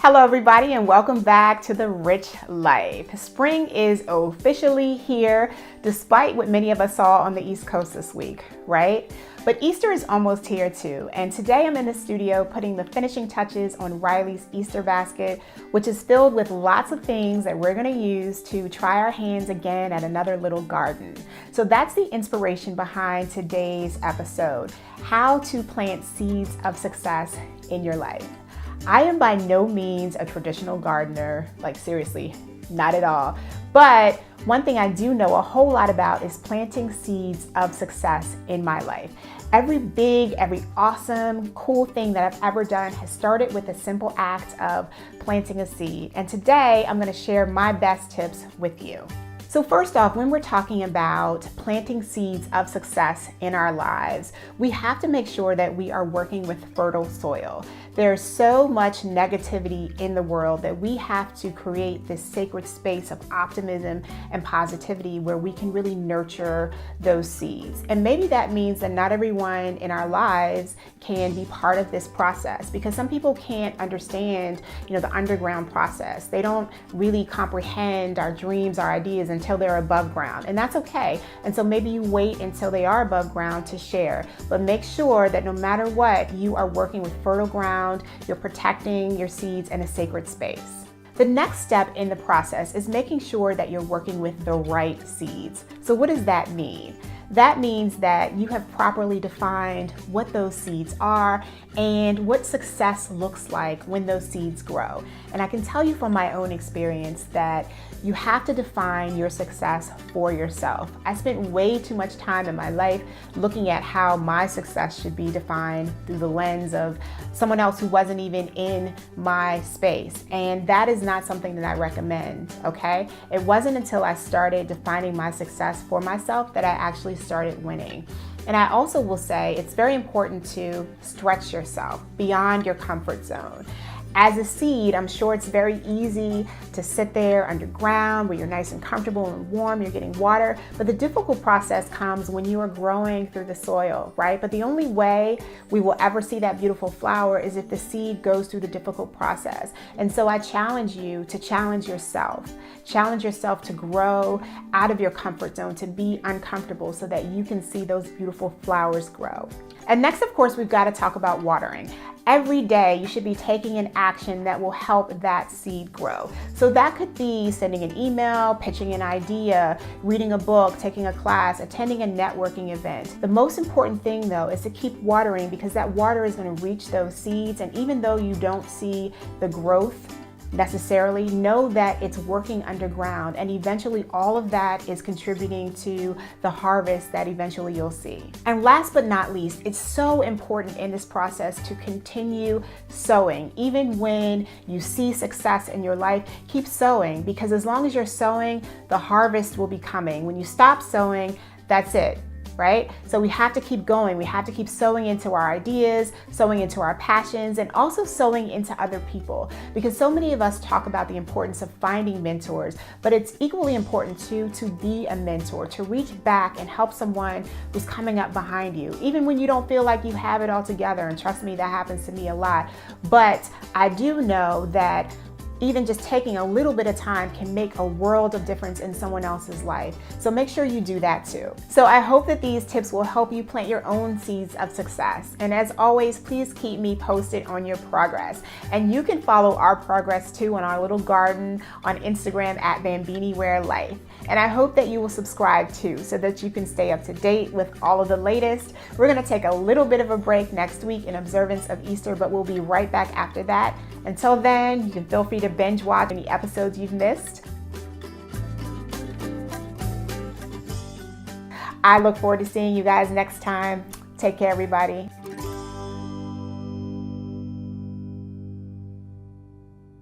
Hello everybody and welcome back to the Rich Life. Spring is officially here, despite what many of us saw on the East Coast this week, right? But Easter is almost here too, and today I'm in the studio putting the finishing touches on Riley's Easter basket, which is filled with lots of things that we're going to use to try our hands again at another little garden. So that's the inspiration behind today's episode, how to plant seeds of success in your life. I am by no means a traditional gardener, like seriously, not at all. But one thing I do know a whole lot about is planting seeds of success in my life. Every awesome, cool thing that I've ever done has started with a simple act of planting a seed. And today I'm going to share my best tips with you. So first off, when we're talking about planting seeds of success in our lives, we have to make sure that we are working with fertile soil. There's so much negativity in the world that we have to create this sacred space of optimism and positivity where we can really nurture those seeds. And maybe that means that not everyone in our lives can be part of this process, because some people can't understand, the underground process. They don't really comprehend our dreams, our ideas until they're above ground, and that's okay. And so maybe you wait until they are above ground to share, but make sure that no matter what, you are working with fertile ground, you're protecting your seeds in a sacred space. The next step in the process is making sure that you're working with the right seeds. So what does that mean? That means that you have properly defined what those seeds are and what success looks like when those seeds grow. And I can tell you from my own experience that you have to define your success for yourself. I spent way too much time in my life looking at how my success should be defined through the lens of someone else who wasn't even in my space. And that is not something that I recommend, okay? It wasn't until I started defining my success for myself that I actually started winning. And I also will say it's very important to stretch yourself beyond your comfort zone. As a seed, I'm sure it's very easy to sit there underground where you're nice and comfortable and warm, you're getting water, but the difficult process comes when you are growing through the soil, right? But the only way we will ever see that beautiful flower is if the seed goes through the difficult process. And so I challenge you to challenge yourself. Challenge yourself to grow out of your comfort zone, to be uncomfortable so that you can see those beautiful flowers grow. And next, of course, we've got to talk about watering. Every day you should be taking an action that will help that seed grow. So that could be sending an email, pitching an idea, reading a book, taking a class, attending a networking event. The most important thing though is to keep watering, because that water is going to reach those seeds. And even though you don't see the growth necessarily, know that it's working underground, and eventually all of that is contributing to the harvest that eventually you'll see. And last but not least, it's so important in this process to continue sowing. Even when you see success in your life, keep sowing, because as long as you're sowing, the harvest will be coming. When you stop sowing, that's it. Right? So we have to keep going. We have to keep sowing into our ideas, sowing into our passions, and also sowing into other people. Because so many of us talk about the importance of finding mentors, but it's equally important too to be a mentor, to reach back and help someone who's coming up behind you, even when you don't feel like you have it all together. And trust me, that happens to me a lot. But I do know that even just taking a little bit of time can make a world of difference in someone else's life. So make sure you do that too. So I hope that these tips will help you plant your own seeds of success. And as always, please keep me posted on your progress. And you can follow our progress too on our little garden on Instagram at BambiniWearLife. And I hope that you will subscribe too, so that you can stay up to date with all of the latest. We're gonna take a little bit of a break next week in observance of Easter, but we'll be right back after that. Until then, you can feel free to binge watch any episodes you've missed. I look forward to seeing you guys next time. Take care, everybody.